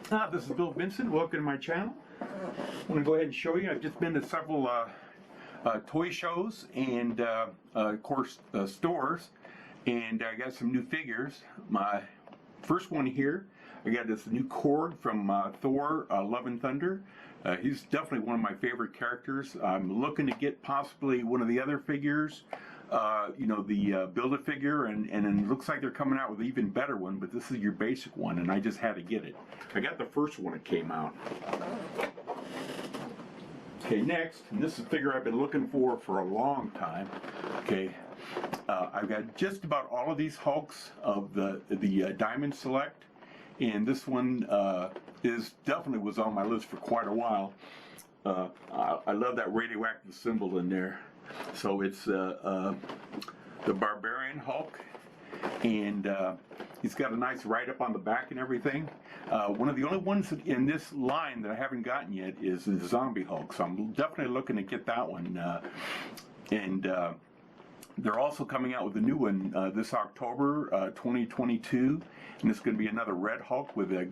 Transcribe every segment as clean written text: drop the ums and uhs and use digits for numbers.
This is Bill Vincent. Welcome to my channel. I want to go ahead and show you. I've just been to several toy shows and, of course, stores, and I got some new figures. My first one here, I got this new Korg from Thor: Love and Thunder. He's definitely one of my favorite characters. I'm looking to get possibly one of the other figures. You know, the Build-A-Figure, and it looks like they're coming out with an even better one, but this is your basic one, and I just had to get it. I got the first one that came out. Okay, next, and this is a figure I've been looking for a long time. Okay, I've got just about all of these Hulks of the Diamond Select, and this one is definitely was on my list for quite a while. I love that radioactive symbol in there. So it's the Barbarian Hulk, and he's got a nice write-up on the back and everything. One of the only ones in this line that I haven't gotten yet is the Zombie Hulk, so I'm definitely looking to get that one. They're also coming out with a new one this October 2022, and it's going to be another Red Hulk with a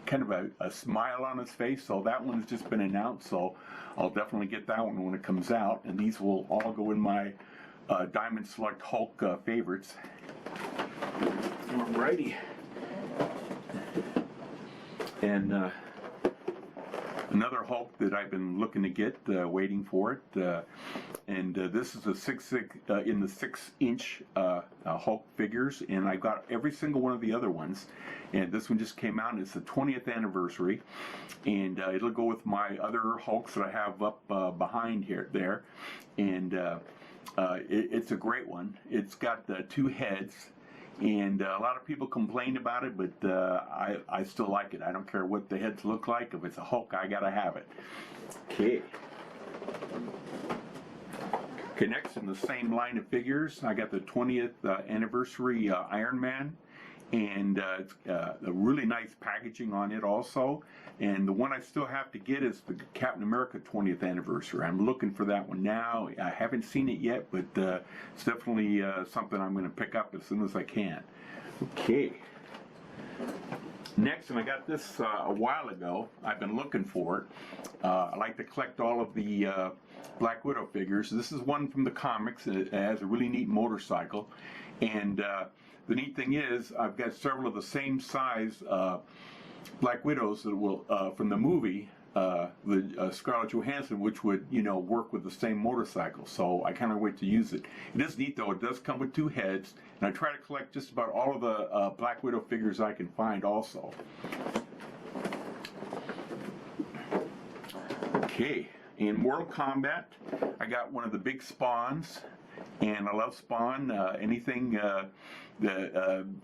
kind of a smile on his face. So that one has just been announced, so I'll definitely get that one when it comes out, and these will all go in my Diamond Select Hulk favorites. Alrighty. And another Hulk that I've been looking to get, waiting for it, and this is a in the 6-inch Hulk figures, and I got every single one of the other ones, and this one just came out, and it's the 20th anniversary, and it'll go with my other Hulks that I have up behind there, and it's a great one. It's got 2 heads. And a lot of people complain about it, but I still like it. I don't care what the heads look like. If it's a Hulk, I gotta have it. Okay. Okay, next in the same line of figures, I got the 20th anniversary Iron Man. And it's a really nice packaging on it also. And the one I still have to get is the Captain America 20th anniversary. I'm looking for that one now. I haven't seen it yet, but it's definitely something I'm going to pick up as soon as I can. Okay. Next, and I got this a while ago. I've been looking for it. I like to collect all of the Black Widow figures. This is one from the comics. It has a really neat motorcycle. And the neat thing is, I've got several of the same size Black Widows that will from the movie, the Scarlett Johansson, which would, you know, work with the same motorcycle. So I kind of wait to use it. It is neat though. It does come with 2 heads, and I try to collect just about all of the Black Widow figures I can find also. Okay, in Mortal Kombat, I got one of the big Spawns. And I love Spawn, anything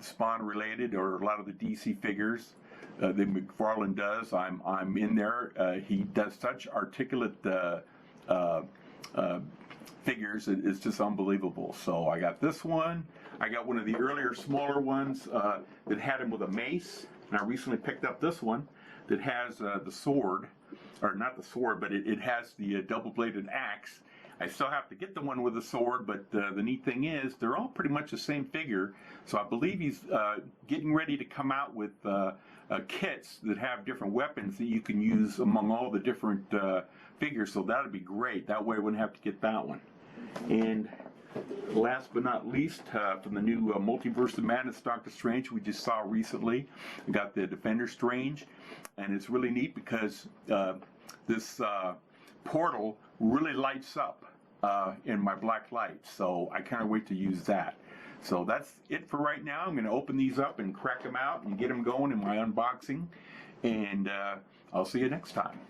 Spawn related, or a lot of the DC figures that McFarlane does. I'm in there. He does such articulate figures. It's just unbelievable. So I got this one. I got one of the earlier smaller ones that had him with a mace. And I recently picked up this one that has the sword, or not the sword, but it has the double-bladed axe. I still have to get the one with the sword, but the neat thing is they're all pretty much the same figure. So I believe he's getting ready to come out with kits that have different weapons that you can use among all the different figures. So that would be great. That way I wouldn't have to get that one. And last but not least, from the new Multiverse of Madness Doctor Strange we just saw recently, we got the Defender Strange, and it's really neat because this portal really lights up in my black light, so I can't wait to use that. So that's it for right now. I'm going to open these up and crack them out and get them going in my unboxing, and I'll see you next time.